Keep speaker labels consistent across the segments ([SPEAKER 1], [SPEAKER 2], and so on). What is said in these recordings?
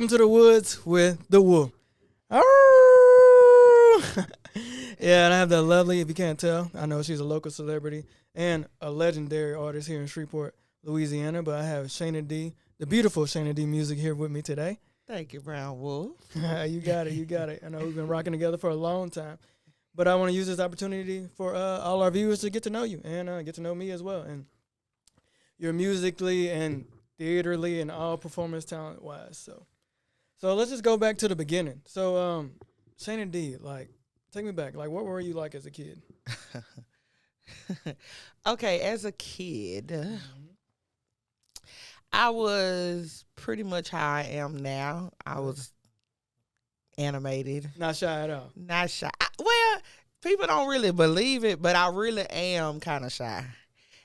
[SPEAKER 1] Welcome to the woods with the wolf. Yeah, and I have that lovely, if you can't tell, I know she's a local celebrity and a legendary artist here in Shreveport, Louisiana, but I have Shana D, the beautiful Shana D Music here with me today.
[SPEAKER 2] Thank you, Brown Wolf.
[SPEAKER 1] You got it. I know we've been rocking together for a long time, but I want to use this opportunity for all our viewers to get to know you and get to know me as well. And you're musically and theaterly and all performance talent wise. So let's just go back to the beginning. So Shana D, like, take me back. Like, what were you like as a kid?
[SPEAKER 2] Okay, as a kid, I was pretty much how I am now. I was animated.
[SPEAKER 1] Not shy at all.
[SPEAKER 2] Not shy. Well, people don't really believe it, but I really am kind of shy.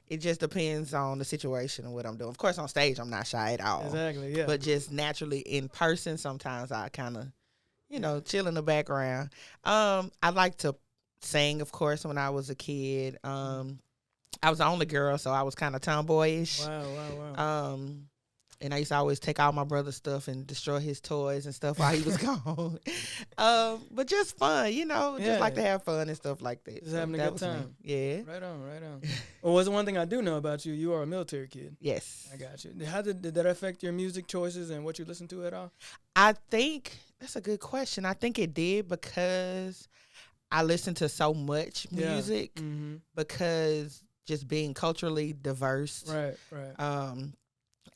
[SPEAKER 2] It just depends on the situation and what I'm doing. Of course, on stage, I'm not shy at all.
[SPEAKER 1] Exactly, yeah.
[SPEAKER 2] But just naturally in person, sometimes I kind of, chill in the background. I like to sing, of course, when I was a kid. I was the only girl, so I was kind of tomboyish.
[SPEAKER 1] Wow.
[SPEAKER 2] And I used to always take all my brother's stuff and destroy his toys and stuff while he was gone. But just fun, just like to have fun and stuff like that.
[SPEAKER 1] Just having a good time.
[SPEAKER 2] Yeah.
[SPEAKER 1] Right on. Well, what's the one thing I do know about you? You are a military kid.
[SPEAKER 2] Yes.
[SPEAKER 1] I got you. How did that affect your music choices and what you listen to at all?
[SPEAKER 2] I think that's a good question. I think it did because I listened to so much music because just being culturally diverse.
[SPEAKER 1] Right.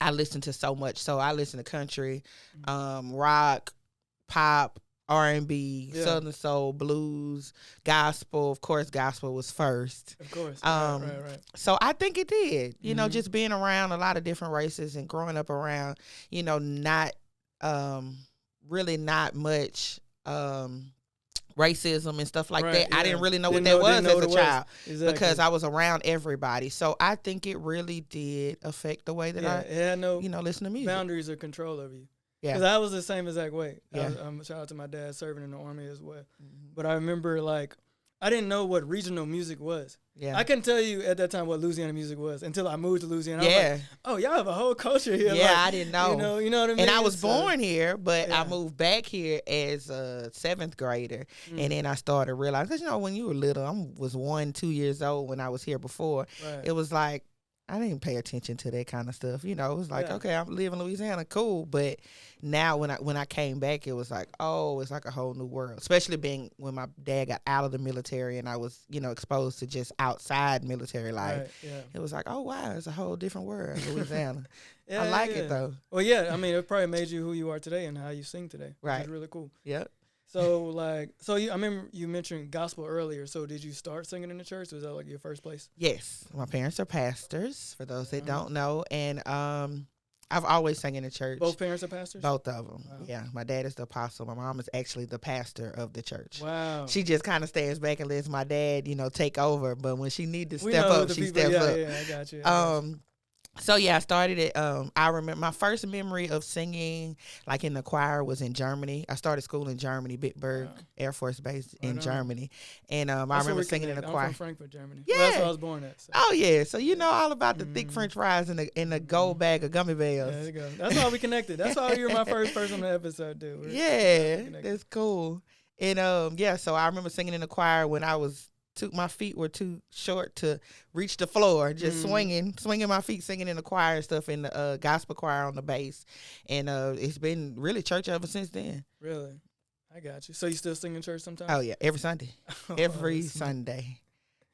[SPEAKER 2] I listen to so much. So I listen to country, rock, pop, R&B, Southern soul, blues, gospel. Of course, gospel was first.
[SPEAKER 1] Of course. Right.
[SPEAKER 2] So I think it did. Just being around a lot of different races and growing up around, not really not much racism and stuff like that. Yeah. I didn't really know what that was as a child because I was around everybody. So I think it really did affect the way that I
[SPEAKER 1] had no
[SPEAKER 2] listen to music.
[SPEAKER 1] Boundaries or control over you.
[SPEAKER 2] Yeah.
[SPEAKER 1] Because I was the same exact way.
[SPEAKER 2] Yeah.
[SPEAKER 1] Shout out to my dad serving in the Army as well. But I remember, I didn't know what regional music was.
[SPEAKER 2] Yeah.
[SPEAKER 1] I couldn't tell you at that time what Louisiana music was until I moved to Louisiana.
[SPEAKER 2] Yeah.
[SPEAKER 1] I was like, oh, y'all have a whole culture here.
[SPEAKER 2] Yeah, I didn't know.
[SPEAKER 1] You know what I mean?
[SPEAKER 2] And I was born here, but I moved back here as a 7th grader. And then I started realizing, because, when you were little, I was 1-2 years old when I was here before. Right. It was like, I didn't pay attention to that kind of stuff. It was like, okay, I live in Louisiana, cool. But now when I came back, it was like, oh, it's like a whole new world. Especially when my dad got out of the military and I was, exposed to just outside military life.
[SPEAKER 1] Right, yeah.
[SPEAKER 2] It was like, oh, wow, it's a whole different world, Louisiana. I like it, though.
[SPEAKER 1] Well, yeah, I mean, it probably made you who you are today and how you sing today.
[SPEAKER 2] Right.
[SPEAKER 1] Which is really cool.
[SPEAKER 2] Yep.
[SPEAKER 1] So, I remember you mentioned gospel earlier. So, did you start singing in the church? Was that like your first place?
[SPEAKER 2] Yes. My parents are pastors, for those that don't know. And I've always sang in the church.
[SPEAKER 1] Both parents are pastors?
[SPEAKER 2] Both of them.
[SPEAKER 1] Wow.
[SPEAKER 2] Yeah. My dad is the apostle. My mom is actually the pastor of the church.
[SPEAKER 1] Wow.
[SPEAKER 2] She just kind of stands back and lets my dad, take over. But when she needs to step up, she steps up.
[SPEAKER 1] Yeah, I got you.
[SPEAKER 2] So, I started it. I remember my first memory of singing, in the choir, was in Germany. I started school in Germany, Bitburg Air Force Base in Germany. And I remember singing in the choir.
[SPEAKER 1] I'm from Frankfurt, Germany.
[SPEAKER 2] Yeah.
[SPEAKER 1] Well, that's where I was born at. So.
[SPEAKER 2] Oh, yeah. So, all about the thick French fries and the gold bag of gummy bears.
[SPEAKER 1] There you go. That's how we connected. That's how you were my first person on the episode, dude.
[SPEAKER 2] That's cool. And, so I remember singing in the choir when my feet were too short to reach the floor, just swinging my feet, singing in the choir and stuff, in the gospel choir on the bass. And it's been really church ever since then.
[SPEAKER 1] Really? I got you. So you still sing in church sometimes?
[SPEAKER 2] Oh, yeah, every Sunday. Every Sunday.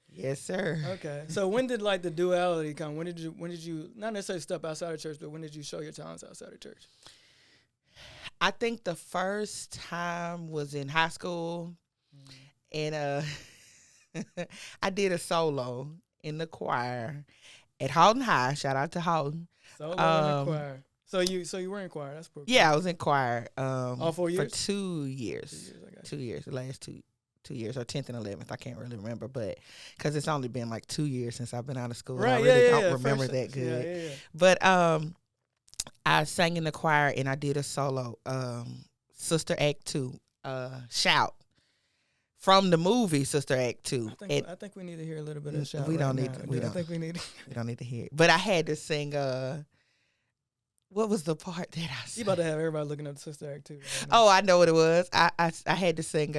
[SPEAKER 2] Yes, sir.
[SPEAKER 1] Okay. So when did the duality come? When did you not necessarily step outside of church, but when did you show your talents outside of church?
[SPEAKER 2] I think the first time was in high school, and I did a solo in the choir at Halton High. Shout out to Halton.
[SPEAKER 1] Solo in the choir. So you were in choir. That's pretty cool.
[SPEAKER 2] Yeah, I was in choir.
[SPEAKER 1] All 4 years?
[SPEAKER 2] For 2 years. 2 years. The last 2 years, or 10th and 11th. I can't really remember, but because it's only been 2 years since I've been out of school.
[SPEAKER 1] Right,
[SPEAKER 2] I really don't remember that good.
[SPEAKER 1] Yeah.
[SPEAKER 2] But I sang in the choir and I did a solo, Sister Act 2, Shout. From the movie Sister Act 2.
[SPEAKER 1] I think we need to hear a little bit of Shout.
[SPEAKER 2] We don't
[SPEAKER 1] need
[SPEAKER 2] to hear it.
[SPEAKER 1] But I had to sing
[SPEAKER 2] What was the part that I
[SPEAKER 1] You
[SPEAKER 2] sang?
[SPEAKER 1] about to have everybody looking up the Sister Act too. Right now.
[SPEAKER 2] Oh, I know what it was. I had to sing.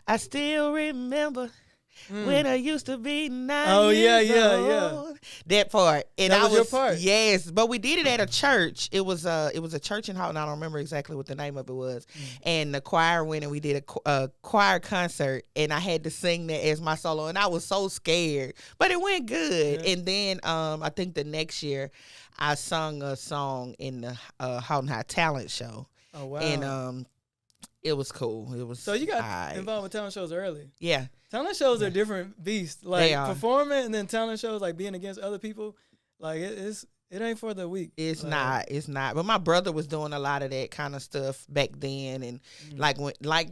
[SPEAKER 2] I still remember when I used to be 9 years old. That part. And
[SPEAKER 1] that was your part.
[SPEAKER 2] Yes, but we did it at a church. It was a church in Houghton. I don't remember exactly what the name of it was. And the choir went and we did a choir concert, and I had to sing that as my solo, and I was so scared, but it went good. Yeah. And then I think the next year I sung a song in the Houghton High Talent Show.
[SPEAKER 1] Oh wow.
[SPEAKER 2] And it was cool. It was
[SPEAKER 1] so you got involved with talent shows early.
[SPEAKER 2] Yeah.
[SPEAKER 1] Talent shows are different beasts. Like performing and then talent shows, like being against other people, like it ain't for the weak.
[SPEAKER 2] It's not. But my brother was doing a lot of that kind of stuff back then, and like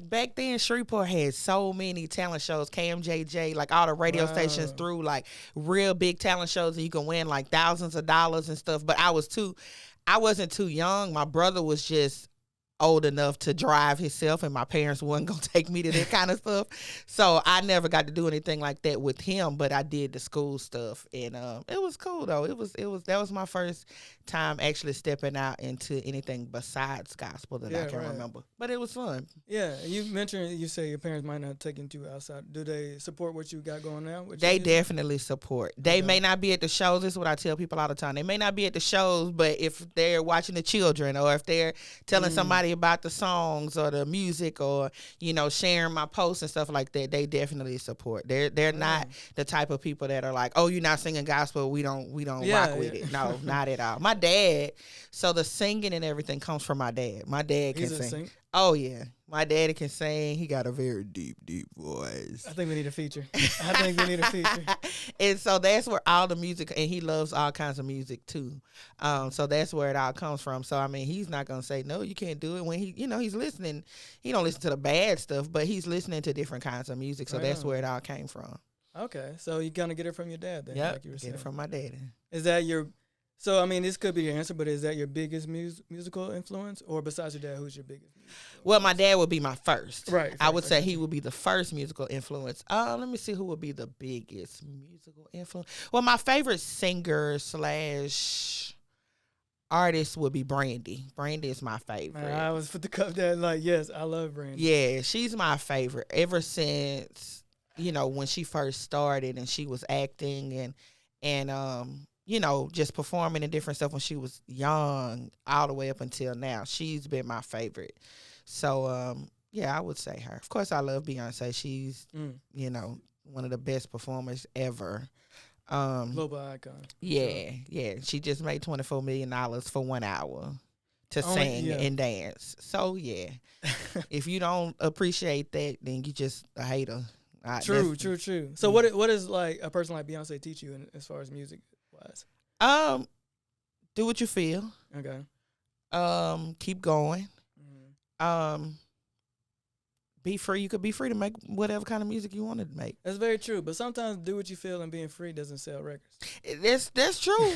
[SPEAKER 2] back then, Shreveport had so many talent shows. KMJJ, like all the radio stations threw like real big talent shows, and you can win like thousands of dollars and stuff. But I wasn't too young. My brother was just old enough to drive himself, and my parents wasn't gonna take me to that kind of stuff, so I never got to do anything like that with him. But I did the school stuff, and it was cool though. It was that was my first time actually stepping out into anything besides gospel that I can remember. But it was fun.
[SPEAKER 1] Yeah, you mentioned, you say your parents might not take you to outside. Do they support what you got going now?
[SPEAKER 2] They definitely support. They may not be at the shows. This is what I tell people all the time. They may not be at the shows, but if they're watching the children, or if they're telling somebody about the songs or the music, or sharing my posts and stuff like that, they definitely support. They're not the type of people that are like, oh, you're not singing gospel, we don't rock with it. No, not at all. My dad, so the singing and everything comes from my dad. My dad can sing. Oh yeah, my daddy can sing. He got a very deep voice.
[SPEAKER 1] I think we need a feature.
[SPEAKER 2] And so that's where all the music, and he loves all kinds of music too. So that's where it all comes from. So I mean, he's not gonna say no, you can't do it when he's listening. He don't listen to the bad stuff, but he's listening to different kinds of music. So that's where it all came from.
[SPEAKER 1] Okay, so you kind of get it from your dad then.
[SPEAKER 2] Yeah,
[SPEAKER 1] like you were
[SPEAKER 2] get it from my daddy.
[SPEAKER 1] Is that your? So, I mean, this could be your answer, but is that your biggest musical influence? Or besides your dad, who's your biggest musical influence?
[SPEAKER 2] Well, my dad would be my first.
[SPEAKER 1] Right.
[SPEAKER 2] I would say he would be the first musical influence. Let me see who would be the biggest musical influence. Well, my favorite singer / artist would be Brandy. Brandy is my favorite.
[SPEAKER 1] Man, I was put the cup there like, yes, I love Brandy.
[SPEAKER 2] Yeah, she's my favorite. Ever since, when she first started and she was acting and just performing and different stuff when she was young, all the way up until now. She's been my favorite. So, I would say her. Of course, I love Beyonce. She's, one of the best performers ever.
[SPEAKER 1] Global icon.
[SPEAKER 2] Yeah, yeah. She just made $24 million for 1 hour to sing and dance. So, yeah. If you don't appreciate that, then you just a hater.
[SPEAKER 1] True. So, what is like a person like Beyonce teach you as far as music?
[SPEAKER 2] Do what you feel.
[SPEAKER 1] Okay.
[SPEAKER 2] Keep going. Be free. You could be free to make whatever kind of music you want to make.
[SPEAKER 1] That's very true. But sometimes do what you feel and being free doesn't sell records.
[SPEAKER 2] That's true.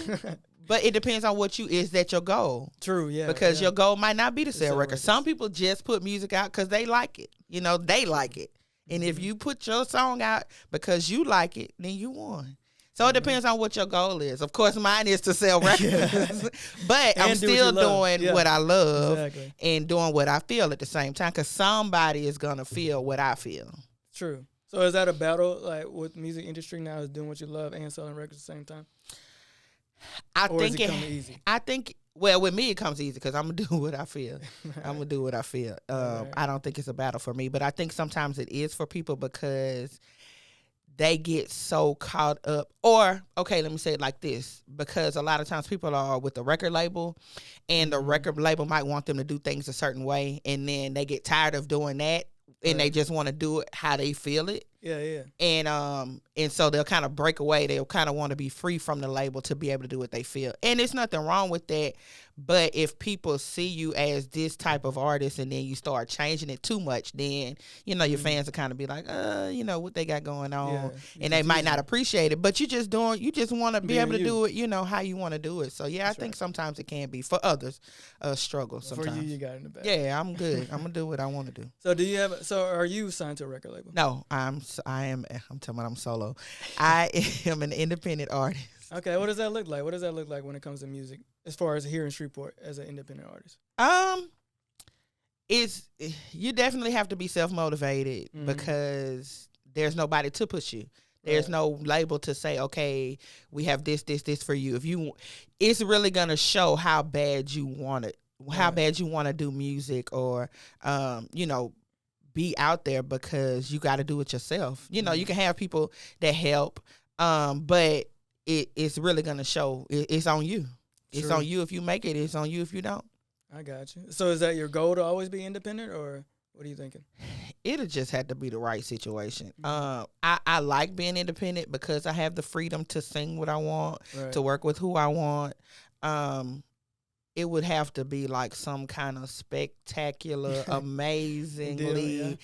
[SPEAKER 2] But it depends on is that your goal?
[SPEAKER 1] True, yeah.
[SPEAKER 2] Because your goal might not be to sell records. Some people just put music out because they like it. They like it. And if you put your song out because you like it, then you won. So it depends on what your goal is. Of course, mine is to sell records, but I'm still doing what I love and doing what I feel at the same time, because somebody is going to feel what I feel.
[SPEAKER 1] True. So is that a battle, like with the music industry now, is doing what you love and selling records at the same time? Does it come easy?
[SPEAKER 2] I think, well, with me, it comes easy because I'm going to do what I feel. I'm going to do what I feel. I don't think it's a battle for me, but I think sometimes it is for people because they get so caught up, or, okay, let me say it like this, because a lot of times people are with the record label, and the record label might want them to do things a certain way, and then they get tired of doing that, and they just want to do it how they feel it.
[SPEAKER 1] Yeah.
[SPEAKER 2] And so they'll kind of break away. They'll kind of want to be free from the label to be able to do what they feel. And there's nothing wrong with that. But if people see you as this type of artist and then you start changing it too much, then, your fans will kind of be like, what they got going on. Yeah, and they might not appreciate it. But you just want to be able to do it, how you want to do it. So, yeah, I think sometimes it can be, for others, a struggle sometimes.
[SPEAKER 1] For you got in the back.
[SPEAKER 2] Yeah, I'm good. I'm going to do what I want to do.
[SPEAKER 1] So are you signed to a record label?
[SPEAKER 2] No, I'm I'm talking about I'm solo. I am an independent artist.
[SPEAKER 1] Okay, what does that look like? What does that look like when it comes to music, as far as here in Shreveport as an independent artist?
[SPEAKER 2] You definitely have to be self-motivated because there's nobody to push you. There's no label to say, okay, we have this for you. It's really gonna show how bad you want it, how bad you want to do music, or be out there, because you got to do it yourself. You know, you can have people that help, but it's really gonna show. It's on you. It's on you if you make it. It's on you if you don't.
[SPEAKER 1] I got you. So is that your goal to always be independent, or what are you thinking?
[SPEAKER 2] It'll just have to be the right situation. I like being independent because I have the freedom to sing what I want, to work with who I want. It would have to be like some kind of spectacular, amazingly,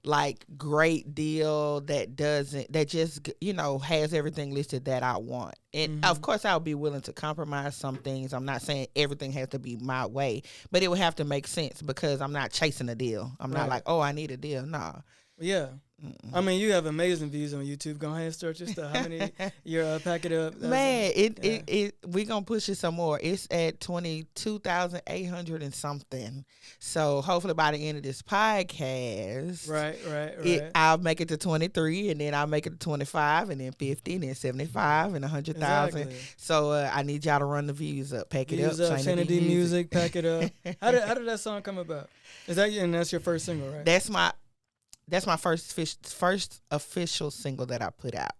[SPEAKER 2] like great deal that just has everything listed that I want. And of course I'll be willing to compromise some things. I'm not saying everything has to be my way, but it would have to make sense, because I'm not chasing a deal. I'm not like, oh, I need a deal. Nah.
[SPEAKER 1] Yeah. I mean, you have amazing views on YouTube. Go ahead and start your stuff. How many? You're pack it up.
[SPEAKER 2] Man, we gonna push it some more. It's at 22,800 and something. So hopefully by the end of this podcast, right. I'll make it to 23, and then I'll make it to 25, and then 50, and then 75, and 100,000. Exactly. So I need y'all to run the views up. Pack it up.
[SPEAKER 1] Shana D music. Pack it up. How did that song come about? That's your first single, right?
[SPEAKER 2] That's my first official single that I put out.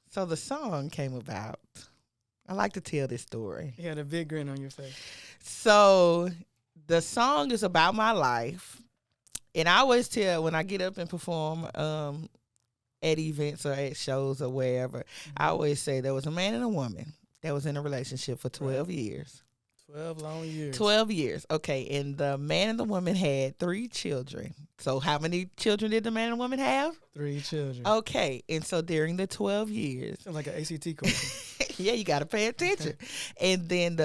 [SPEAKER 2] So the song came about. I like to tell this story.
[SPEAKER 1] You had a big grin on your face.
[SPEAKER 2] So the song is about my life. And I always tell, when I get up and perform at events or at shows or wherever, I always say there was a man and a woman that was in a relationship for 12 years.
[SPEAKER 1] 12 long years.
[SPEAKER 2] 12 years. Okay. And the man and the woman had 3 children. So how many children did the man and woman have?
[SPEAKER 1] 3 children.
[SPEAKER 2] Okay. And so during the 12 years.
[SPEAKER 1] Sounds like an ACT question.
[SPEAKER 2] Yeah, you got to pay attention. And then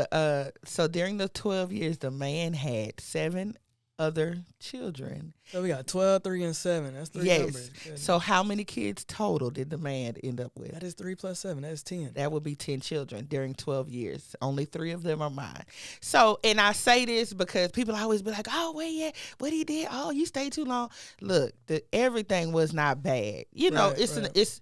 [SPEAKER 2] so during the 12 years, the man had 7 other children.
[SPEAKER 1] So we got 12, 3, and 7. That's 3 numbers.
[SPEAKER 2] Yes. So how many kids total did the man end up with?
[SPEAKER 1] That is 3 plus 7. That is 10.
[SPEAKER 2] That would be 10 children during 12 years. Only 3 of them are mine. So, and I say this because people always be like, oh, wait, yeah, what he did? Oh, you stayed too long. Look, everything was not bad. It's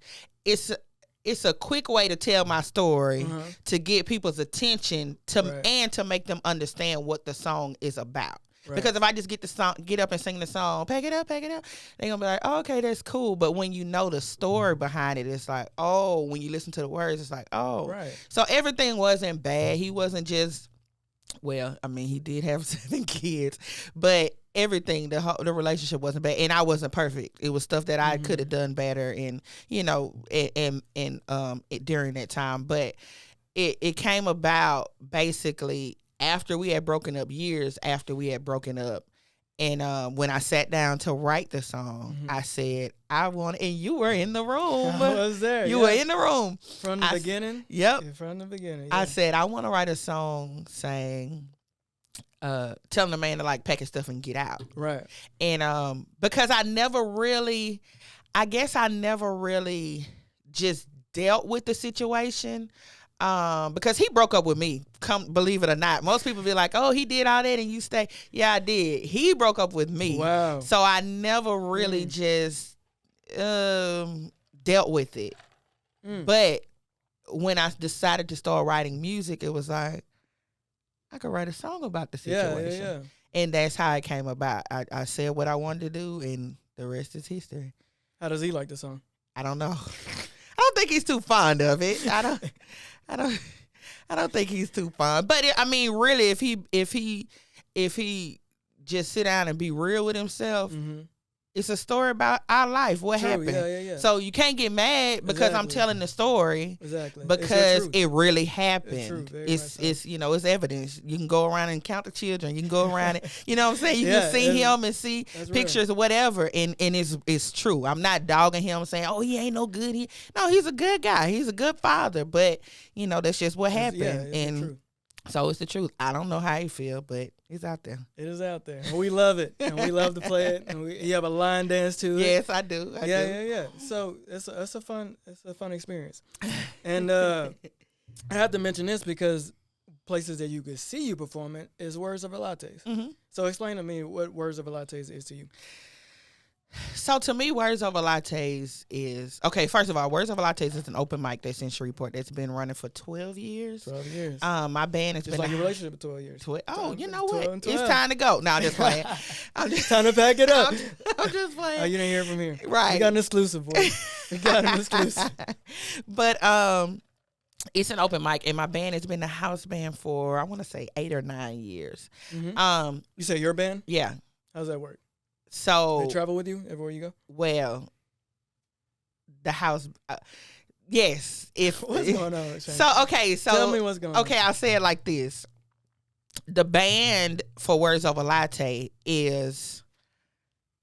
[SPEAKER 2] a quick way to tell my story to get people's attention and to make them understand what the song is about. Right. Because if I just get up and sing the song, pack it up, they're going to be like, oh, okay, that's cool. But when you know the story behind it, it's like, oh, when you listen to the words, it's like, oh. Right. So everything wasn't bad. He wasn't just, well, I mean, he did have 7 kids, but everything, the relationship wasn't bad. And I wasn't perfect. It was stuff that I could have done better and, during that time. But it came about basically after we had broken up, years after we had broken up. And when I sat down to write the song, I said, and you were in the room.
[SPEAKER 1] I was there.
[SPEAKER 2] You were in the room.
[SPEAKER 1] From the beginning?
[SPEAKER 2] Yep.
[SPEAKER 1] Yeah, from the beginning. Yeah.
[SPEAKER 2] I said, I want to write a song saying, telling the man to like pack his stuff and get out.
[SPEAKER 1] Right.
[SPEAKER 2] And because I never really just dealt with the situation. Because he broke up with me, believe it or not. Most people be like, oh, he did all that and you stay. Yeah, I did. He broke up with me.
[SPEAKER 1] Wow.
[SPEAKER 2] So I never really just dealt with it. But when I decided to start writing music, it was like, I could write a song about the situation. Yeah. And that's how it came about. I said what I wanted to do, and the rest is history.
[SPEAKER 1] How does he like the song?
[SPEAKER 2] I don't know. I don't think he's too fond of it. I don't think he's too fond. But I mean, really, if he just sit down and be real with himself, it's a story about our life. What happened?
[SPEAKER 1] Yeah.
[SPEAKER 2] So you can't get mad because I'm telling the story.
[SPEAKER 1] Exactly.
[SPEAKER 2] Because it really happened.
[SPEAKER 1] It's true.
[SPEAKER 2] It's evidence. You can go around and count the children. You can go around and you know what I'm saying? You can see him and see pictures or whatever. And it's true. I'm not dogging him saying, oh, he ain't no good. No, he's a good guy. He's a good father. But, that's just what happened.
[SPEAKER 1] True.
[SPEAKER 2] So it's the truth. I don't know how you feel, but it's out there.
[SPEAKER 1] It is out there. And we love it. And we love to play it. And you have a line dance to it.
[SPEAKER 2] Yes, I do.
[SPEAKER 1] Yeah. So it's a fun experience. And I have to mention this because places that you could see you performing is Words Over Lattes. Mm-hmm. So explain to me what Words Over Lattes is to you.
[SPEAKER 2] So to me, Words Over Lattes is, okay, first of all, Words Over Lattes is an open mic that's in Shreveport that's been running for 12 years.
[SPEAKER 1] 12 years.
[SPEAKER 2] My band has
[SPEAKER 1] just
[SPEAKER 2] been
[SPEAKER 1] like your relationship for 12 years.
[SPEAKER 2] You know what? It's time to go. No, I'm just playing.
[SPEAKER 1] Time to pack it up.
[SPEAKER 2] I'm just playing.
[SPEAKER 1] Oh, you didn't hear it from here.
[SPEAKER 2] Right.
[SPEAKER 1] You got an exclusive, boy. You got an exclusive.
[SPEAKER 2] But it's an open mic, and my band has been a house band for, I want to say, 8 or 9 years.
[SPEAKER 1] Mm-hmm. You say your band?
[SPEAKER 2] Yeah.
[SPEAKER 1] How's that work?
[SPEAKER 2] So
[SPEAKER 1] they travel with you everywhere you go?
[SPEAKER 2] Well, the house, yes.
[SPEAKER 1] What's going on?
[SPEAKER 2] So
[SPEAKER 1] tell me what's going on.
[SPEAKER 2] Okay, I'll say it like this: the band for Words Over Latte is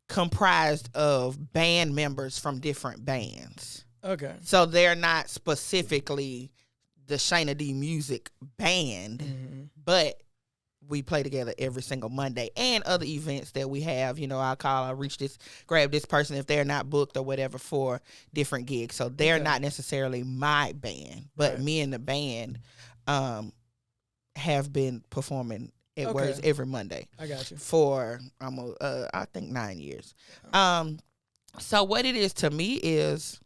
[SPEAKER 2] comprised of band members from different bands.
[SPEAKER 1] Okay,
[SPEAKER 2] so they're not specifically the Shana D music band, but we play together every single Monday, and other events that we have. I'll grab this person if they're not booked or whatever for different gigs. So they're not necessarily my band, but me and the band have been performing at Words every Monday.
[SPEAKER 1] I got you.
[SPEAKER 2] For almost, I think 9 years. So what it is to me is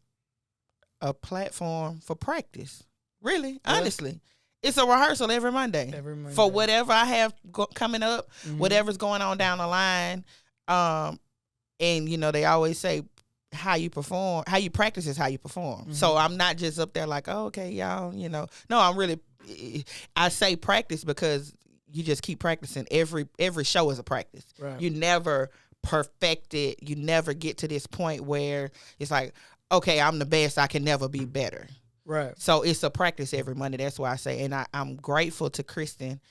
[SPEAKER 2] a platform for practice. Really, honestly. It's a rehearsal every Monday. For whatever I have coming up, whatever's going on down the line. And, they always say how you perform, how you practice is how you perform. Mm-hmm. So I'm not just up there like, oh, okay, y'all, No, I'm really, I say practice because you just keep practicing. Every show is a practice. Right. You never perfect it. You never get to this point where it's like, okay, I'm the best. I can never be better. Right. So it's a practice every Monday. That's why I say, and I'm grateful to Kristen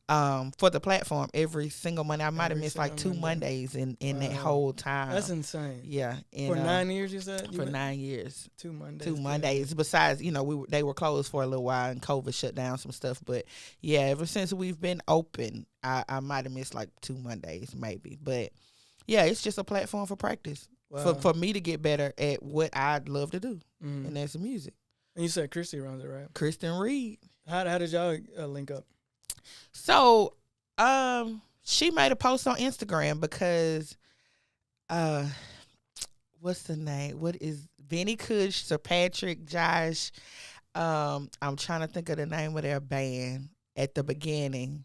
[SPEAKER 2] for the platform every single Monday. I might have missed like 2 Mondays in that whole time.
[SPEAKER 1] That's insane.
[SPEAKER 2] Yeah. And,
[SPEAKER 1] for 9 years, you said?
[SPEAKER 2] For 9 years.
[SPEAKER 1] 2 Mondays.
[SPEAKER 2] 2 Mondays. Besides, they were closed for a little while and COVID shut down some stuff. But yeah, ever since we've been open, I might have missed like 2 Mondays maybe. But yeah, it's just a platform for practice. Wow. For me to get better at what I'd love to do. And that's music.
[SPEAKER 1] And you said Christy runs it, right?
[SPEAKER 2] Kristen Reed.
[SPEAKER 1] How did y'all link up?
[SPEAKER 2] So, she made a post on Instagram because, what's the name? What is Vinny Kush, Sir Patrick, Josh? I'm trying to think of the name of their band at the beginning.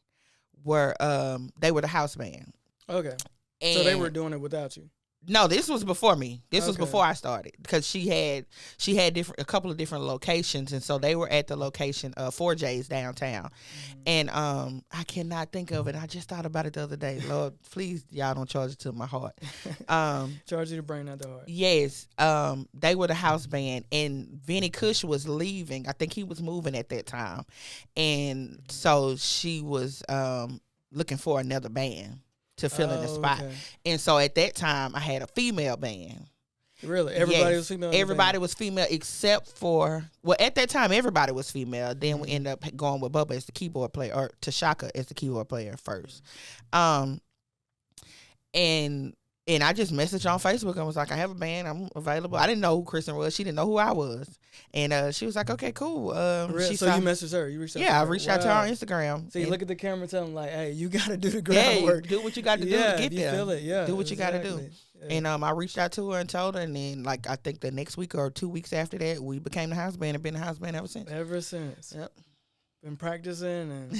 [SPEAKER 2] They were the house band.
[SPEAKER 1] Okay. And so they were doing it without you.
[SPEAKER 2] No, this was before me. This was before I started because she had a couple of different locations, and so they were at the location 4J's downtown, and I cannot think of it. I just thought about it the other day. Lord, please, y'all don't charge it to my heart.
[SPEAKER 1] Charge you the brain, not the heart.
[SPEAKER 2] Yes, they were the house band, and Vinny Kush was leaving. I think he was moving at that time, and so she was looking for another band to fill in the spot. Okay. And so at that time, I had a female band.
[SPEAKER 1] Really? Everybody was female?
[SPEAKER 2] Everybody was female except for, at that time, everybody was female. Then we ended up going with Bubba as the keyboard player, or Tashaka as the keyboard player first. And I just messaged on Facebook and was like, I have a band. I'm available. I didn't know who Kristen was. She didn't know who I was. And she was like, okay, cool.
[SPEAKER 1] So you messaged her? You reached out to her?
[SPEAKER 2] Yeah, I reached out to her on Instagram.
[SPEAKER 1] So you look at the camera and tell them, like, hey, you got to do the groundwork.
[SPEAKER 2] Do what you got to do to get there.
[SPEAKER 1] Feel it. Yeah,
[SPEAKER 2] do what you got to do. Yeah. And I reached out to her and told her. And then, like, I think the next week or 2 weeks after that, we became the house band and been the house band ever since.
[SPEAKER 1] Ever since. Yep. Been practicing and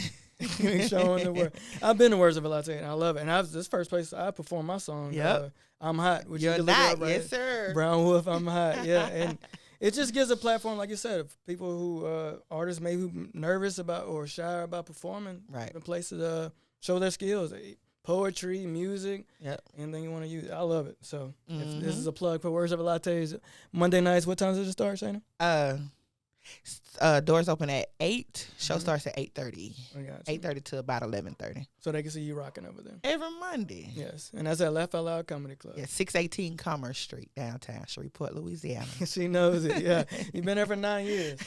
[SPEAKER 1] showing the word. I've been to Words of a Latte, and I love it. And this first place I performed my song.
[SPEAKER 2] Yep.
[SPEAKER 1] I'm Hot. Which
[SPEAKER 2] You're not, right? Yes, sir.
[SPEAKER 1] Brown Wolf, I'm Hot. Yeah, and it just gives a platform, like you said, of people who artists maybe nervous about or shy about performing.
[SPEAKER 2] Right.
[SPEAKER 1] In place to show their skills, poetry, music,
[SPEAKER 2] yep.
[SPEAKER 1] Anything you want to use. I love it. So if this is a plug for Words of a Lattes. Monday nights. What time does it start, Shana?
[SPEAKER 2] Doors open at 8. Show starts at 8:30. 8:30 to about 11:30.
[SPEAKER 1] So they can see you rocking over there
[SPEAKER 2] every Monday.
[SPEAKER 1] Yes, and that's at Laugh Out Loud Comedy Club.
[SPEAKER 2] Yeah, 618 Commerce Street, downtown Shreveport, Louisiana.
[SPEAKER 1] She knows it. Yeah, you've been there for 9 years.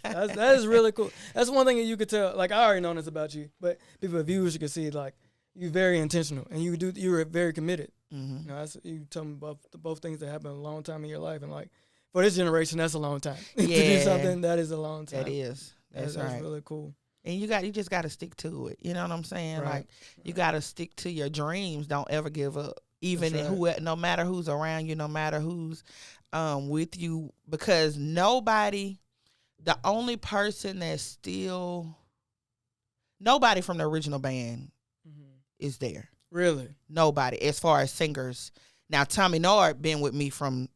[SPEAKER 1] That is really cool. That's one thing that you could tell. Like, I already know this about you, but people, viewers, you can see like you're very intentional and you're very committed.
[SPEAKER 2] Mm-hmm.
[SPEAKER 1] You know, you tell me about both things that happened a long time in your life, and like for this generation, that's a long time.
[SPEAKER 2] Yeah,
[SPEAKER 1] to do something that is a long time.
[SPEAKER 2] That is. That's right.
[SPEAKER 1] That's really cool.
[SPEAKER 2] And you just got to stick to it. You know what I'm saying?
[SPEAKER 1] Right.
[SPEAKER 2] Like you got to stick to your dreams. Don't ever give up. Even no matter who's around you, no matter who's with you, because nobody from the original band is there.
[SPEAKER 1] Really?
[SPEAKER 2] Nobody, as far as singers. Now, Tommy Nord been with me from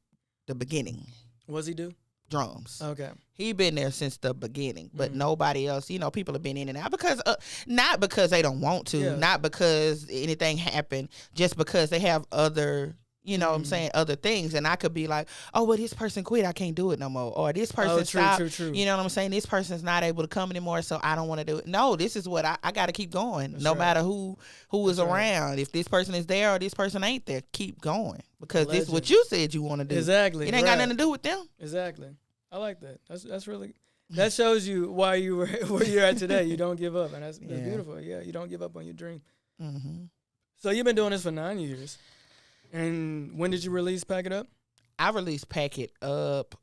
[SPEAKER 2] the beginning.
[SPEAKER 1] What's he do?
[SPEAKER 2] Drums.
[SPEAKER 1] Okay.
[SPEAKER 2] He been there since the beginning, but nobody else. You know, people have been in and out because not because they don't want to, not because anything happened, just because they have other. You know what I'm saying? Other things. And I could be like, oh, well, this person quit. I can't do it no more. Or this person stopped.
[SPEAKER 1] True.
[SPEAKER 2] You know what I'm saying? This person's not able to come anymore, so I don't want to do it. No, this is what I got to keep going. That's no matter who is around. If this person is there or this person ain't there, keep going. Because this is what you said you want to do.
[SPEAKER 1] Exactly.
[SPEAKER 2] It ain't got nothing to do with them.
[SPEAKER 1] Exactly. I like that. That's really, that shows you why you were where you're at today. You don't give up. And that's beautiful. Yeah, you don't give up on your dream. Mm-hmm. So you've been doing this for 9 years. And when did you release Pack It Up?
[SPEAKER 2] I released Pack It Up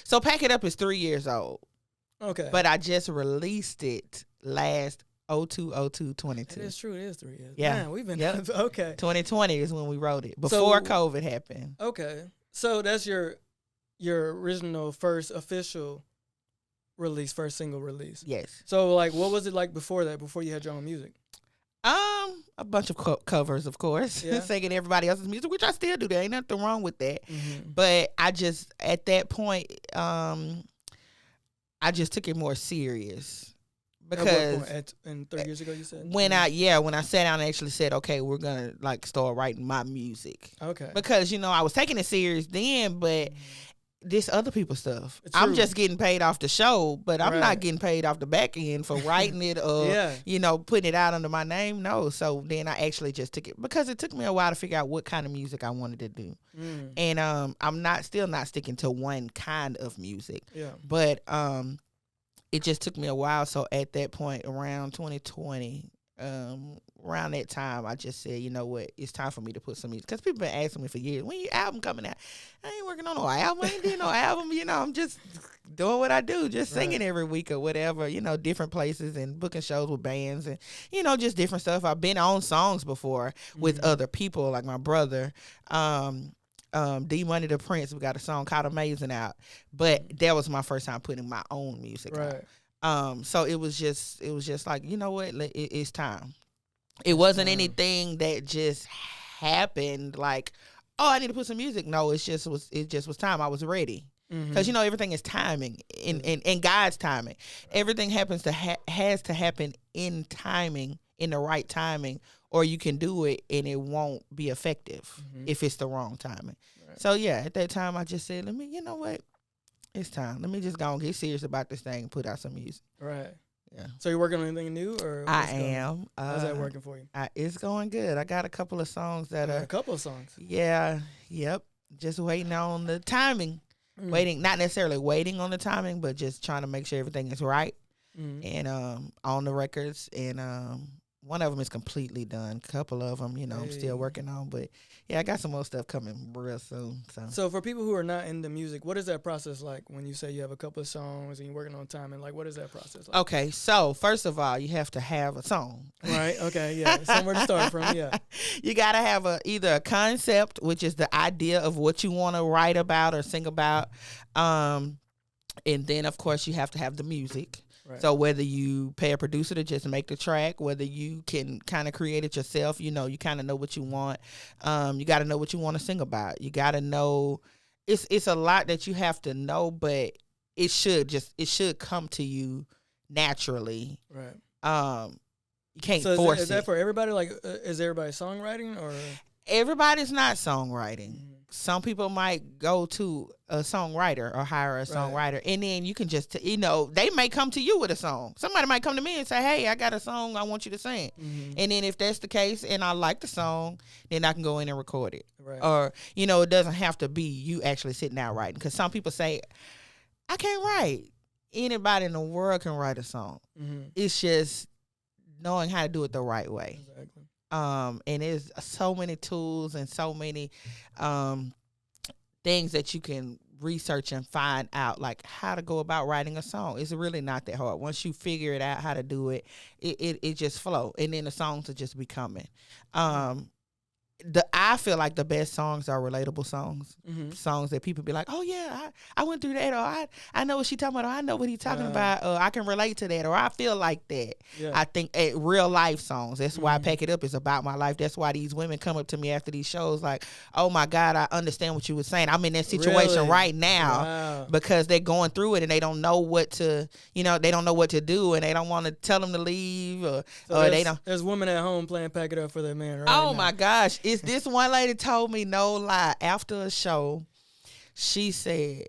[SPEAKER 2] So Pack It Up is 3 years old.
[SPEAKER 1] Okay.
[SPEAKER 2] But I just released it last 02/02/22.
[SPEAKER 1] It is true. It is 3 years.
[SPEAKER 2] Yeah.
[SPEAKER 1] Man, we've been okay.
[SPEAKER 2] 2020 is when we wrote it. Before COVID happened.
[SPEAKER 1] Okay. So that's your original first official release, first single release.
[SPEAKER 2] Yes.
[SPEAKER 1] So like what was it like before that, before you had your own music?
[SPEAKER 2] A bunch of covers, of course, singing everybody else's music, which I still do. There ain't nothing wrong with that. Mm-hmm. But I just, at that point, I just took it more serious. Because
[SPEAKER 1] and 3 years ago, you said?
[SPEAKER 2] When I sat down and actually said, okay, we're going to like start writing my music.
[SPEAKER 1] Okay.
[SPEAKER 2] Because, you know, I was taking it serious then, but this other people's stuff. I'm just getting paid off the show, but I'm not getting paid off the back end for writing it or, you know, putting it out under my name. No. So then I actually just took it because it took me a while to figure out what kind of music I wanted to do. And I'm still not sticking to one kind of music. Yeah. But it just took me a while. So at that point, around 2020, around that time, I just said, you know what, it's time for me to put some music. Because people been asking me for years, when your album coming out? I ain't working on no album. I ain't doing no album. You know, I'm just doing what I do, just singing every week or whatever, you know, different places and booking shows with bands and, you know, just different stuff. I've been on songs before with other people, like my brother, D Money the Prince. We got a song called Amazing out. But that was my first time putting my own music out. So it was just like, you know what, it's time. It wasn't anything that just happened like, oh, I need to put some music. No, it just was time. I was ready. Because you know everything is timing in God's timing. Everything has to happen in timing, in the right timing, or you can do it and it won't be effective if it's the wrong timing. Right. So yeah, at that time I just said, you know what, it's time. Let me just go and get serious about this thing and put out some music. Right. Yeah. So you're working on anything new, or I am.
[SPEAKER 1] How's that working for you?
[SPEAKER 2] It's going good. I got a couple of songs that are
[SPEAKER 1] a couple of songs.
[SPEAKER 2] Yeah. Yep. Just waiting on the timing. Waiting, not necessarily waiting on the timing, but just trying to make sure everything is right. And on the records, and one of them is completely done. A couple of them, you know, I'm still working on, but yeah, I got some more stuff coming real soon.
[SPEAKER 1] So for people who are not into music, what is that process like when you say you have a couple of songs and you're working on timing? Like, what is that process like?
[SPEAKER 2] Okay, so first of all, you have to have a song.
[SPEAKER 1] Right, okay, yeah, somewhere to start from, yeah.
[SPEAKER 2] You got to have either a concept, which is the idea of what you want to write about or sing about, and then, of course, you have to have the music. Right. So whether you pay a producer to just make the track, whether you can kind of create it yourself, you know, you kind of know what you want. You got to know what you want to sing about. You got to know. It's a lot that you have to know, but it should come to you naturally. Right. You can't force it.
[SPEAKER 1] Is that for everybody? Like, is everybody songwriting or?
[SPEAKER 2] Everybody's not songwriting. some people might go to a songwriter or hire a songwriter, and then you can just, they may come to you with a song. Somebody might come to me and say, hey, I got a song I want you to sing. And then if that's the case and I like the song, then I can go in and record it. Or, it doesn't have to be you actually sitting down writing. Because some people say, I can't write. Anybody in the world can write a song. It's just knowing how to do it the right way.
[SPEAKER 1] Exactly.
[SPEAKER 2] And there's so many tools and so many things that you can research and find out, like how to go about writing a song. It's really not that hard. Once you figure it out how to do it, it just flow, and then the songs will just be coming. I feel like the best songs are relatable songs. Songs that people be like, oh yeah, I went through that, or I know what she talking about, or I know what he talking about, or I can relate to that, or I feel like that. I think real life songs. That's why I Pack It Up is about my life. That's why these women come up to me after these shows like, oh my God, I understand what you were saying. I'm in that situation right now because they're going through it and they don't know what to, they don't know what to do, and they don't want to tell them to leave, or they don't.
[SPEAKER 1] There's women at home playing Pack It Up for their man right
[SPEAKER 2] now.
[SPEAKER 1] Oh
[SPEAKER 2] my gosh. This one lady told me, no lie, after a show, she said,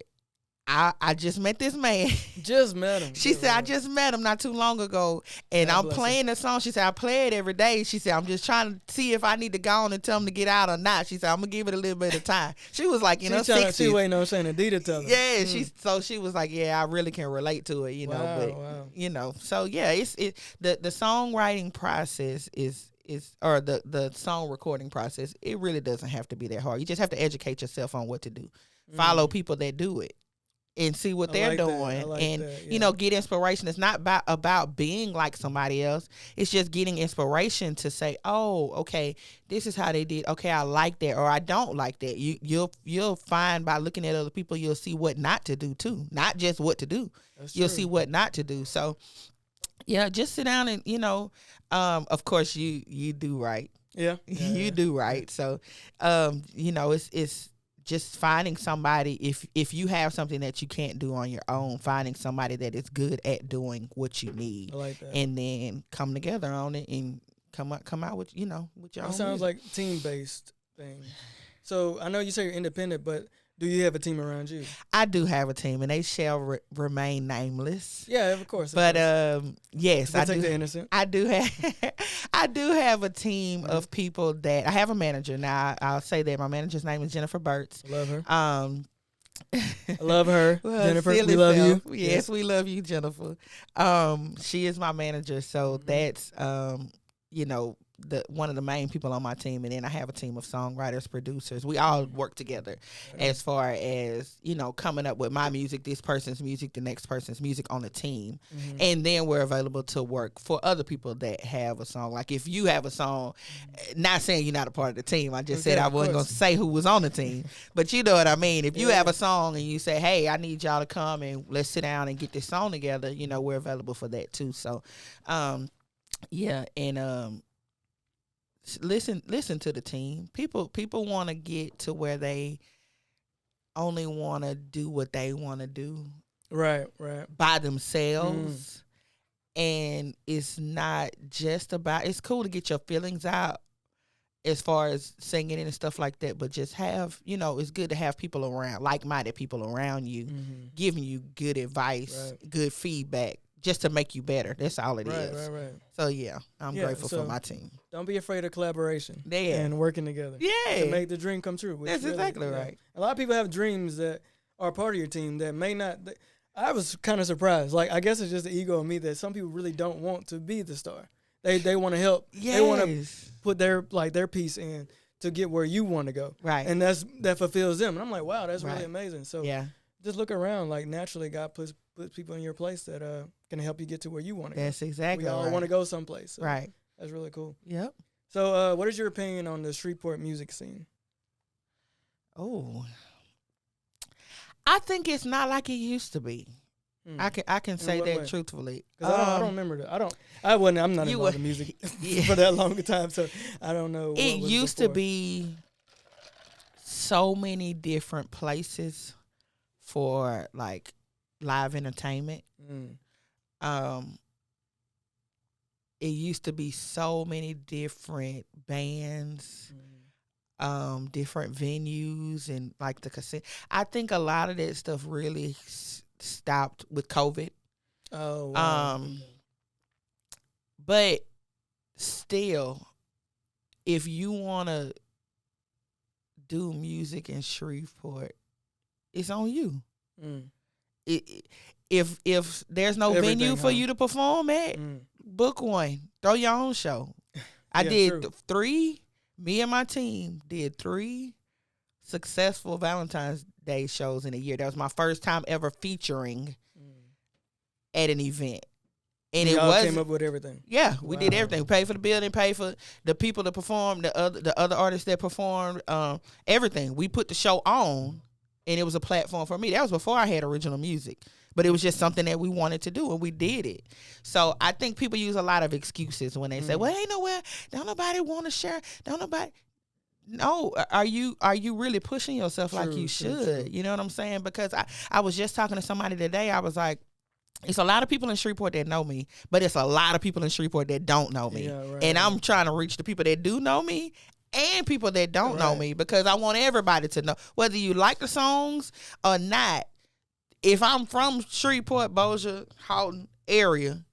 [SPEAKER 2] I just met this man.
[SPEAKER 1] Just met him.
[SPEAKER 2] She said, I just met him not too long ago, and I'm playing the song. She said, I play it every day. She said, I'm just trying to see if I need to go on and tell him to get out or not. She said, I'm going to give it a little bit of time. She was like, 60s.
[SPEAKER 1] She waiting on Shana D to tell her.
[SPEAKER 2] Yeah, she was like, yeah, I really can relate to it, but, so yeah, the songwriting process is or the song recording process, it really doesn't have to be that hard. You just have to educate yourself on what to do. Follow people that do it and see what they're doing, and get inspiration. It's not about being like somebody else. It's just getting inspiration to say, oh, okay, this is how they did. Okay, I like that, or I don't like that. You'll find by looking at other people, you'll see what not to do too, not just what to do. You'll see what not to do. So yeah, just sit down and, of course you do right. Yeah. You do right. So, it's just finding somebody, if you have something that you can't do on your own, finding somebody that is good at doing what you need.
[SPEAKER 1] I like that.
[SPEAKER 2] And then come together on it and come out with, with your own
[SPEAKER 1] It sounds like team-based thing. So I know you say you're independent, but do you have a team around you?
[SPEAKER 2] I do have a team, and they shall remain nameless.
[SPEAKER 1] Yeah, of course.
[SPEAKER 2] But yes,
[SPEAKER 1] I do. The innocent.
[SPEAKER 2] I do have a team of people that I have a manager now. I'll say that my manager's name is Jennifer Burtz.
[SPEAKER 1] Love her. I love her, Jennifer. We love you.
[SPEAKER 2] Yes, we love you, Jennifer. She is my manager, so that's one of the main people on my team, and then I have a team of songwriters, producers. We all work together as far as, coming up with my music, this person's music, the next person's music on the team. And then we're available to work for other people that have a song. Like if you have a song, not saying you're not a part of the team, I just said I wasn't going to say who was on the team, but you know what I mean. If you have a song and you say, hey, I need y'all to come and let's sit down and get this song together, we're available for that too. So, listen to the team. People want to get to where they only want to do what they want to do,
[SPEAKER 1] right,
[SPEAKER 2] by themselves. And it's not just about. It's cool to get your feelings out as far as singing and stuff like that, but just have, it's good to have people around, like-minded people around you, giving you good advice, good feedback, just to make you better. That's all it is. Right. So yeah, I'm grateful for my team.
[SPEAKER 1] Don't be afraid of collaboration.
[SPEAKER 2] Yeah.
[SPEAKER 1] And working together.
[SPEAKER 2] Yeah.
[SPEAKER 1] To make the dream come true.
[SPEAKER 2] That's exactly right.
[SPEAKER 1] A lot of people have dreams that are part of your team that may not. I was kind of surprised. Like, I guess it's just the ego of me that some people really don't want to be the star. They want to help.
[SPEAKER 2] Yes.
[SPEAKER 1] They want to put their piece in to get where you want to go.
[SPEAKER 2] Right.
[SPEAKER 1] And that fulfills them. And I'm like, wow, that's really amazing. So
[SPEAKER 2] yeah.
[SPEAKER 1] Just look around. Like, naturally, God puts people in your place that can help you get to where you want to go.
[SPEAKER 2] That's exactly
[SPEAKER 1] we all want to go someplace. So
[SPEAKER 2] right.
[SPEAKER 1] That's really cool.
[SPEAKER 2] Yep.
[SPEAKER 1] So what is your opinion on the Shreveport music scene?
[SPEAKER 2] Oh, I think it's not like it used to be. I can say that way? Truthfully.
[SPEAKER 1] I don't remember that. I'm not involved in music for that long a time, so I don't know.
[SPEAKER 2] It used to be so many different places for like live entertainment. It used to be so many different bands. different venues and like the cassette. I think a lot of that stuff really stopped with COVID.
[SPEAKER 1] Oh, wow.
[SPEAKER 2] But still, if you want to do music in Shreveport, it's on you. If there's no venue for you to perform at, book one. Throw your own show. I did 3. Me and my team did 3 successful Valentine's Day shows in a year. That was my first time ever featuring at an event. And it was
[SPEAKER 1] came up with everything.
[SPEAKER 2] Yeah, we did everything. Pay for the building, pay for the people to perform, the other artists that performed, everything. We put the show on, and it was a platform for me. That was before I had original music, but it was just something that we wanted to do, and we did it. So I think people use a lot of excuses when they say, "Well, ain't nowhere. Don't nobody want to share. Don't nobody." No, are you really pushing yourself like you should? True. You know what I'm saying? Because I was just talking to somebody today. I was like, it's a lot of people in Shreveport that know me, but it's a lot of people in Shreveport that don't know me. Yeah, right, and I'm trying to reach the people that do know me and people that don't know me, because I want everybody to know, whether you like the songs or not. If I'm from Shreveport, Bossier, Houghton area.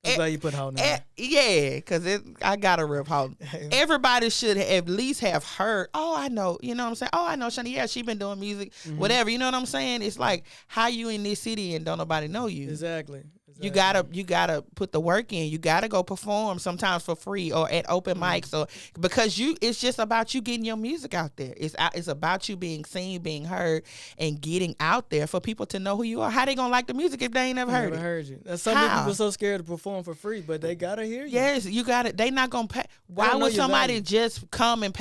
[SPEAKER 1] I'm glad you put Houghton in.
[SPEAKER 2] Yeah, because I got to rip Houghton. Everybody should at least have heard, oh, I know, you know what I'm saying? Oh, I know Shana, yeah, she been doing music, whatever, you know what I'm saying? It's like, how you in this city and don't nobody know you?
[SPEAKER 1] Exactly.
[SPEAKER 2] You gotta put the work in. You gotta go perform sometimes for free or at open mics, or because it's just about you getting your music out there. It's about you being seen, being heard, and getting out there for people to know who you are. How they gonna like the music if they ain't never heard it?
[SPEAKER 1] Heard you. That's something people are so scared to perform for free, but they gotta hear you.
[SPEAKER 2] Yes, you gotta. They not gonna pay. Why would somebody just come and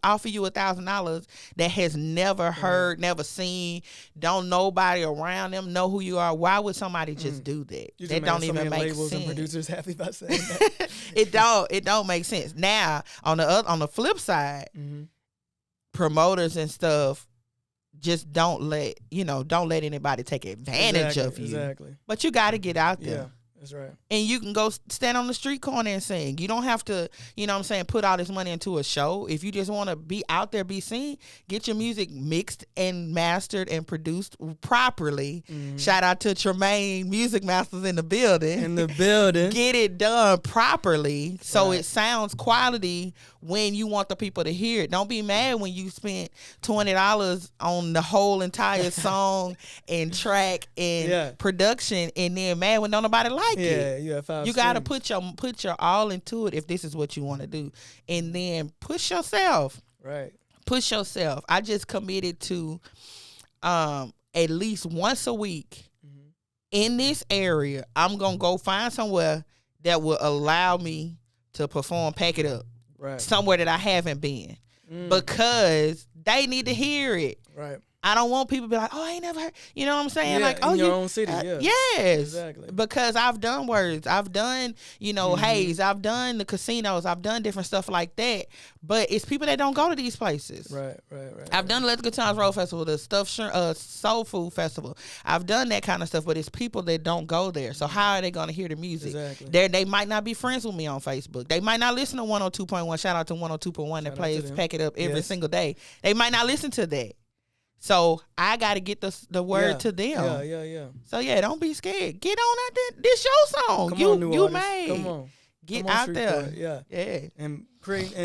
[SPEAKER 2] offer you $1,000 that has never heard, never seen, don't nobody around them know who you are? Why would somebody just do that? That don't even make
[SPEAKER 1] labels
[SPEAKER 2] sense.
[SPEAKER 1] And producers happy about saying that.
[SPEAKER 2] It don't make sense. Now on the flip side, promoters and stuff just don't let anybody take advantage of you.
[SPEAKER 1] Exactly.
[SPEAKER 2] But you got to get out there.
[SPEAKER 1] Yeah. That's right.
[SPEAKER 2] And you can go stand on the street corner and sing. You don't have to, you know what I'm saying, put all this money into a show. If you just want to be out there, be seen, get your music mixed and mastered and produced properly. Shout out to Tremaine Music Masters in the building. Get it done properly so it sounds quality when you want the people to hear it. Don't be mad when you spent $20 on the whole entire song and track and production, and then mad when don't nobody like it.
[SPEAKER 1] You
[SPEAKER 2] gotta put your all into it if this is what you want to do, and then push yourself.
[SPEAKER 1] Right.
[SPEAKER 2] Push yourself. I just committed to at least once a week in this area. I'm gonna go find somewhere that will allow me to perform, pack it up. Right. Somewhere that I haven't been, because they need to hear it.
[SPEAKER 1] Right.
[SPEAKER 2] I don't want people to be like, oh, I ain't never heard. You know what I'm saying?
[SPEAKER 1] Yeah,
[SPEAKER 2] like, oh,
[SPEAKER 1] in your own city.
[SPEAKER 2] Yes.
[SPEAKER 1] Exactly.
[SPEAKER 2] Because I've done words. I've done, Hayes. I've done the casinos. I've done different stuff like that. But it's people that don't go to these places.
[SPEAKER 1] Right.
[SPEAKER 2] I've done Let's Good Times Road Festival, the Soul Food Festival. I've done that kind of stuff, but it's people that don't go there. So how are they going to hear the music?
[SPEAKER 1] Exactly.
[SPEAKER 2] They might not be friends with me on Facebook. They might not listen to 102.1. Shout out to 102.1 that plays Pack It Up every single day. They might not listen to that. So I got to get the word to them.
[SPEAKER 1] Yeah.
[SPEAKER 2] So don't be scared. Get on out there. This your song.
[SPEAKER 1] Come
[SPEAKER 2] you
[SPEAKER 1] on,
[SPEAKER 2] you
[SPEAKER 1] artists.
[SPEAKER 2] made.
[SPEAKER 1] Come on.
[SPEAKER 2] Get out there.
[SPEAKER 1] Yeah. And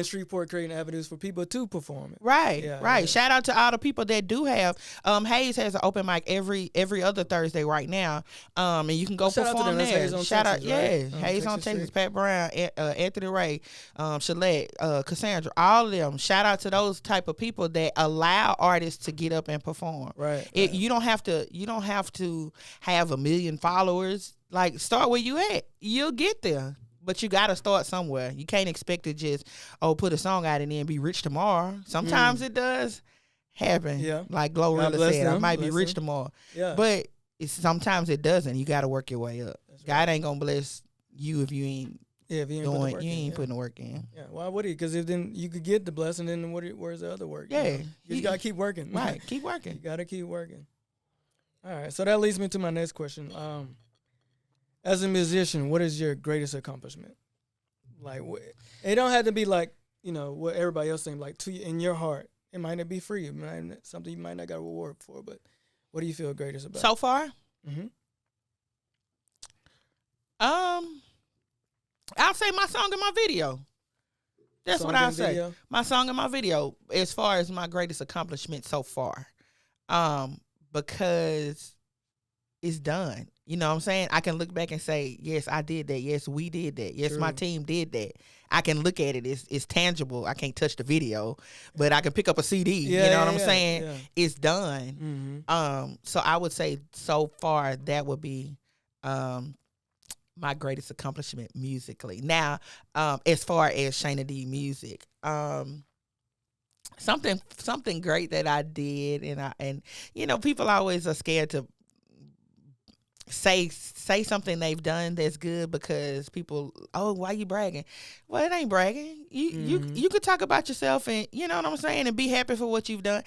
[SPEAKER 1] Shreveport creating avenues for people to perform it.
[SPEAKER 2] Right. Shout out to all the people that do have. Hayes has an open mic every other Thursday right now. And you can go perform there. Shout out, Hayes on Texas, Pat Brown, Anthony Ray, Shalette, Cassandra, all of them. Shout out to those type of people that allow artists to get up and perform.
[SPEAKER 1] Right.
[SPEAKER 2] You don't have to have 1 million followers. Like, start where you at. You'll get there. But you got to start somewhere. You can't expect to just, put a song out and then be rich tomorrow. Sometimes it does happen. Yeah. Like Glorilla said, I might be rich tomorrow. Yeah. But sometimes it doesn't. You got to work your way up. That's God ain't going to bless you if you ain't putting the work in.
[SPEAKER 1] Yeah. Why would he? Because if then you could get the blessing, then where's the other work?
[SPEAKER 2] Yeah.
[SPEAKER 1] You got to keep working.
[SPEAKER 2] Right. Keep working.
[SPEAKER 1] You got to keep working. All right. So that leads me to my next question. As a musician, what is your greatest accomplishment? Like, it don't have to be like what everybody else seems like to you in your heart. It might not be free. It might not, something you might not got a reward for. But what do you feel greatest about?
[SPEAKER 2] So far, I'll say my song and my video. That's what I'll say. Video? My song and my video, as far as my greatest accomplishment so far, because it's done. You know what I'm saying? I can look back and say, yes, I did that. Yes, we did that. Yes, my team did that. I can look at it. It's tangible. I can't touch the video, but I can pick up a CD. You know what I'm saying? Yeah. It's done. So I would say so far that would be my greatest accomplishment musically. Now, as far as Shana D music, something great that I did, and people always are scared to say something they've done that's good because people, why you bragging? Well, it ain't bragging. You could talk about yourself and you know what I'm saying, and be happy for what you've done.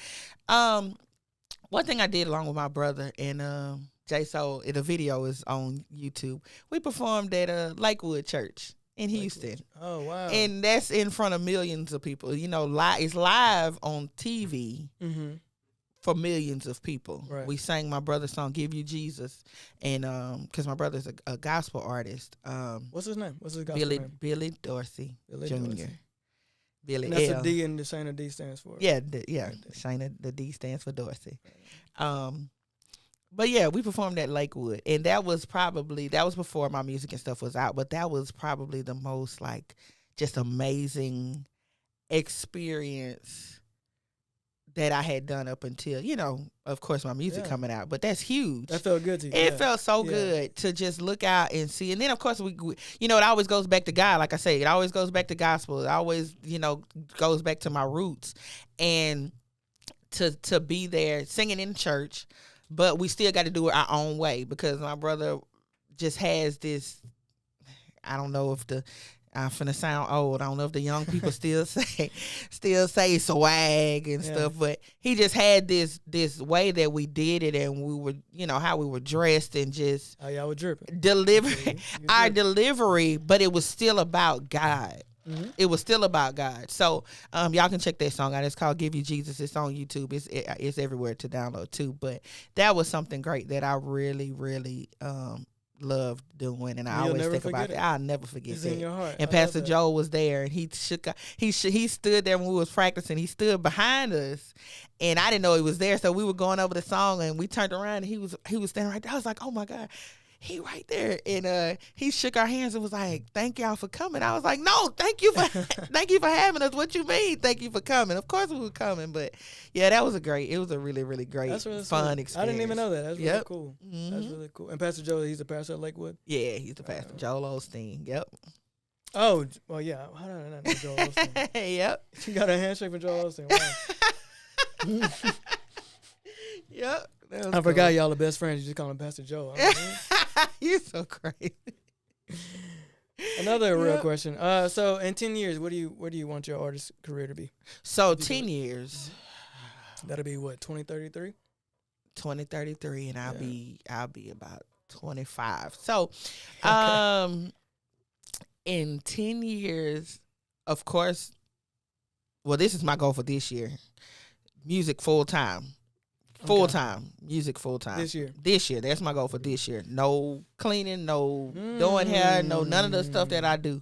[SPEAKER 2] One thing I did along with my brother and J Soul, the video is on YouTube. We performed at Lakewood Church in Houston.
[SPEAKER 1] Oh wow!
[SPEAKER 2] And that's in front of millions of people. It's live on TV. For millions of people. Right. We sang my brother's song, Give You Jesus. And because my brother's a gospel artist.
[SPEAKER 1] What's his name? What's his gospel name?
[SPEAKER 2] Billy Dorsey Jr.
[SPEAKER 1] Dorsey.
[SPEAKER 2] Billy
[SPEAKER 1] and that's a D, and the Shana D stands for.
[SPEAKER 2] Yeah, Shana, the D stands for Dorsey. But yeah, we performed at Lakewood. And that was before my music and stuff was out. But that was probably the most just amazing experience that I had done up until, of course, my music coming out. But that's huge.
[SPEAKER 1] That felt good to you.
[SPEAKER 2] It felt so good to just look out and see. And then, of course, we it always goes back to God. Like I say, it always goes back to gospel. It always, goes back to my roots. And to be there singing in church, but we still got to do it our own way because my brother just has this, I don't know if I'm finna sound old. I don't know if the young people still say swag and stuff, but he just had this way that we did it, and we were, how we were dressed and just
[SPEAKER 1] how y'all were dripping,
[SPEAKER 2] our delivery, but it was still about God. It was still about God. So y'all can check that song out. It's called Give You Jesus. It's on YouTube. It's everywhere to download too. But that was something great that I really, really loved doing, and I always think about it. I'll never forget
[SPEAKER 1] it's
[SPEAKER 2] that.
[SPEAKER 1] In your heart.
[SPEAKER 2] And Pastor Joe was there, and he stood there when we was practicing. He stood behind us, and I didn't know he was there. So we were going over the song, and we turned around, and he was standing right there. I was like, oh my God, he right there. And he shook our hands and was like, thank y'all for coming. I was like, no, thank you for having us. What you mean? Thank you for coming. Of course we were coming, but yeah, it was a really, really great, really fun experience.
[SPEAKER 1] I didn't even know that. That's really cool. That's really cool. And Pastor Joe, he's a pastor at Lakewood?
[SPEAKER 2] Yeah, he's the pastor. Joel Osteen. Yep.
[SPEAKER 1] Oh, well, yeah. How did I not know Joel Osteen?
[SPEAKER 2] Yep.
[SPEAKER 1] You got a handshake from Joel Osteen. Wow.
[SPEAKER 2] Yep.
[SPEAKER 1] I forgot y'all are best friends. You just call him Pastor Joe.
[SPEAKER 2] You're so crazy.
[SPEAKER 1] Another real question. So in 10 years, where do you want your artist career to be?
[SPEAKER 2] So 10 years.
[SPEAKER 1] That'll be what, 2033?
[SPEAKER 2] 2033, and I'll be about 25. So, in 10 years, of course. Well, this is my goal for this year. Music full time. Full time, music full time.
[SPEAKER 1] This year,
[SPEAKER 2] that's my goal for this year. No cleaning, no doing hair, no none of the stuff that I do.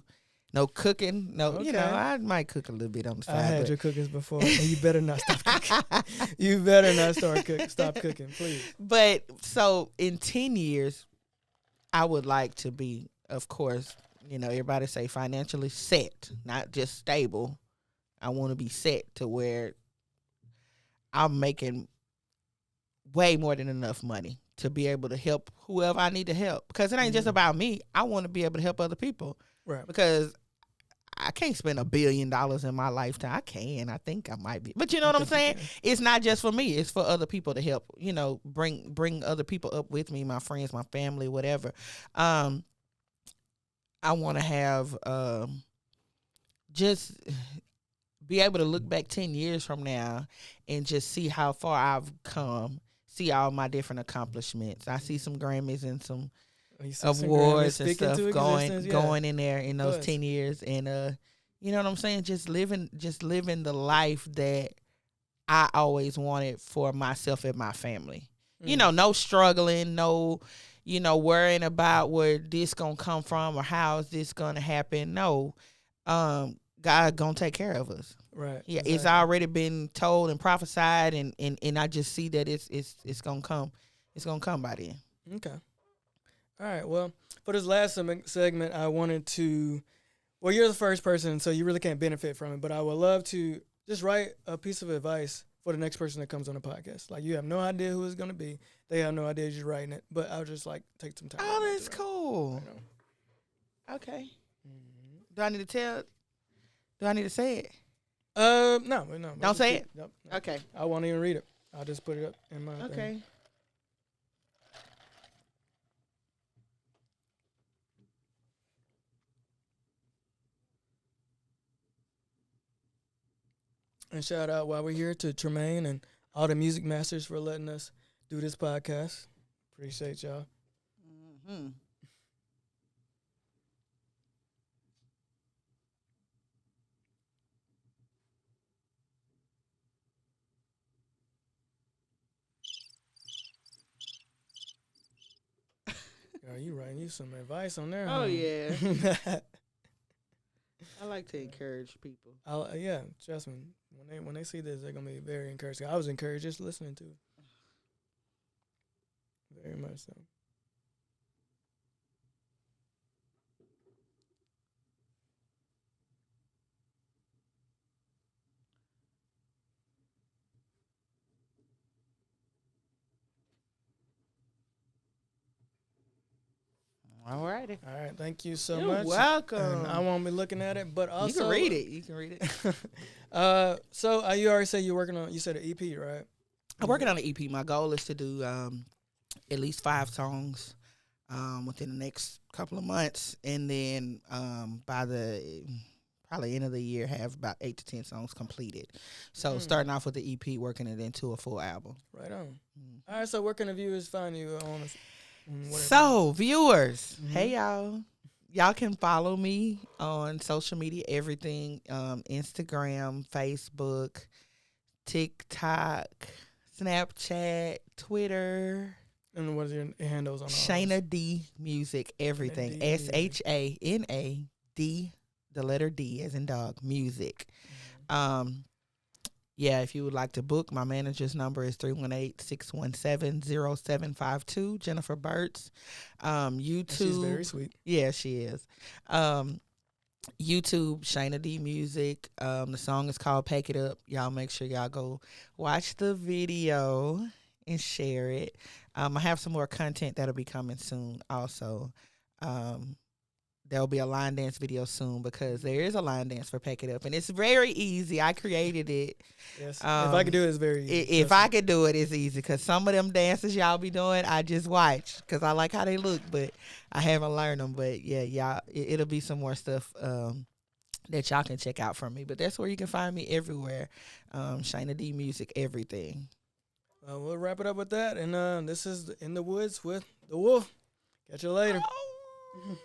[SPEAKER 2] No cooking, no. Okay. I might cook a little bit on the side.
[SPEAKER 1] I had your cookings before, and you better not stop cooking. You better not stop cooking, please.
[SPEAKER 2] But so in 10 years, I would like to be, of course, everybody say financially set, not just stable. I want to be set to where I'm making way more than enough money to be able to help whoever I need to help. Because it ain't just about me. I want to be able to help other people.
[SPEAKER 1] Right.
[SPEAKER 2] Because I can't spend $1 billion in my lifetime. I can. I think I might be. But you know what I'm saying? It's not just for me. It's for other people to help, bring other people up with me, my friends, my family, whatever. I want to have just be able to look back 10 years from now and just see how far I've come. See all my different accomplishments. I see some Grammys and some awards and stuff going in there in those 10 years. And, You know what I'm saying? Just living the life that I always wanted for myself and my family. You know, no struggling, no, worrying about where this gonna come from or how is this gonna happen. No, God gonna take care of us.
[SPEAKER 1] Right.
[SPEAKER 2] Yeah,
[SPEAKER 1] exactly.
[SPEAKER 2] It's already been told and prophesied, and I just see that it's gonna come. It's gonna come by then.
[SPEAKER 1] Okay. All right. Well, for this last segment, I wanted to. Well, you're the first person, so you really can't benefit from it. But I would love to just write a piece of advice for the next person that comes on the podcast. Like, you have no idea who it's going to be. They have no idea you're writing it. But I'll just, like, take some time.
[SPEAKER 2] Oh, that's cool. Okay. Mm-hmm. Do I need to say it?
[SPEAKER 1] No.
[SPEAKER 2] Don't say it?
[SPEAKER 1] Nope.
[SPEAKER 2] Okay.
[SPEAKER 1] I won't even read it. I'll just put it up in my thing. And shout out while we're here to Tremaine and all the music masters for letting us do this podcast. Appreciate y'all. Mm-hmm. Girl, you writing you some advice on there.
[SPEAKER 2] Oh, yeah. I like to encourage people.
[SPEAKER 1] Yeah, trust me. When they see this, they're gonna be very encouraged. I was encouraged just listening to it. Very much so.
[SPEAKER 2] All righty.
[SPEAKER 1] All right. Thank you so
[SPEAKER 2] You're
[SPEAKER 1] much.
[SPEAKER 2] welcome.
[SPEAKER 1] And I won't be looking at it, but also
[SPEAKER 2] you can read it. You can read it.
[SPEAKER 1] So you already said you're working on. You said an EP, right?
[SPEAKER 2] I'm working on an EP. My goal is to do at least 5 songs within the next couple of months, and then by the probably end of the year, have about 8 to 10 songs completed. So starting off with the EP, working it into a full album.
[SPEAKER 1] Right on. All right. So where can the viewers find you on?
[SPEAKER 2] So, viewers, hey y'all can follow me on social media, everything, Instagram, Facebook, TikTok, Snapchat, Twitter.
[SPEAKER 1] And what are your handles on all
[SPEAKER 2] Shana D Music, everything. SHANA D, the letter D as in dog, music. Yeah, if you would like to book, my manager's number is 318-617-0752. Jennifer Burtz. YouTube.
[SPEAKER 1] She's very sweet.
[SPEAKER 2] Yeah, she is. YouTube, Shana D Music. The song is called Pack It Up. Y'all make sure y'all go watch the video and share it. I have some more content that'll be coming soon also. There'll be a line dance video soon because there is a line dance for Pack It Up. And it's very easy. I created it.
[SPEAKER 1] Yes. If I could do it, it's very easy.
[SPEAKER 2] If I could do it, it's easy. Because some of them dances y'all be doing, I just watch. Because I like how they look. But I haven't learned them. But, yeah, y'all, it'll be some more stuff that y'all can check out from me. But that's where you can find me everywhere. Shana D Music, everything.
[SPEAKER 1] We'll wrap it up with that. And this is In the Woods with The Wolf. Catch you later.
[SPEAKER 2] Oh.